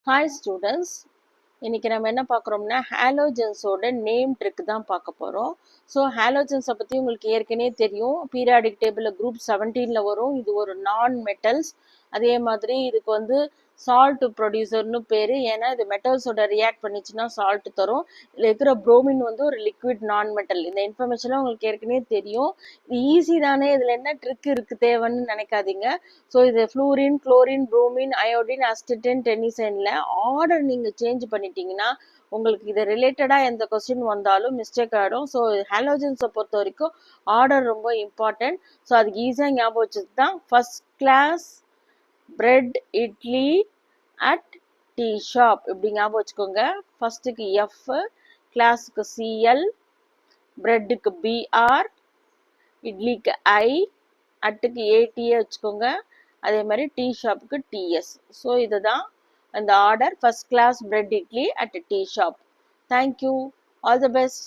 Hi students, இன்னைக்கு நம்ம என்ன பார்க்குறோம்னா ஹாலோஜன்ஸோட நேம் ட்ரிக் தான் பார்க்க போகிறோம். ஸோ ஹாலோஜன்ஸை பற்றி உங்களுக்கு ஏற்கனவே தெரியும். பீரியாடிக் டேபிளில் குரூப் 17 வரும். இது ஒரு நான் மெட்டல்ஸ். அதே மாதிரி இதுக்கு வந்து சால்ட் ப்ரொடியூசர்னு பேர். ஏன்னா இது மெட்டல்ஸோட ரியாக்ட் பண்ணிச்சுன்னா சால்ட் தரும். இதில் இருக்கிற புரோமின் வந்து ஒரு லிக்விட் நான் மெட்டல். இந்த இன்ஃபர்மேஷன்லாம் உங்களுக்கு ஏற்கனவே தெரியும். இது ஈஸி தானே, இதில் என்ன ட்ரிக் இருக்குது தேவைன்னு நினைக்காதீங்க. ஸோ இது fluorine, chlorine, bromine, iodine, astatine, டென்னிசனில் ஆர்டர் நீங்கள் சேஞ்ச் பண்ணிட்டீங்கன்னா உங்களுக்கு இது ரிலேட்டடாக எந்த கொஸ்டின் வந்தாலும் மிஸ்டேக் ஆகிடும். ஸோ ஹாலோஜன்ஸை பொறுத்த வரைக்கும் ஆர்டர் ரொம்ப இம்பார்ட்டன்ட். ஸோ அதுக்கு ஈஸியாக ஞாபகம் வச்சது தான் first class bread idli at tea shop. இப்படி ஞாபகம் வச்சுக்கோங்க. ஃபர்ஸ்ட்டுக்கு எஃப், கிளாஸுக்கு சிஎல், பிரெட்டுக்கு பிஆர், இட்லிக்கு ஐ, அட்டுக்கு ஏடிஏ வச்சுக்கோங்க. அதே மாதிரி டீ ஷாப்புக்கு டிஎஸ். ஸோ இதுதான் அந்த order. First class bread idli at tea shop. Thank you. All the best.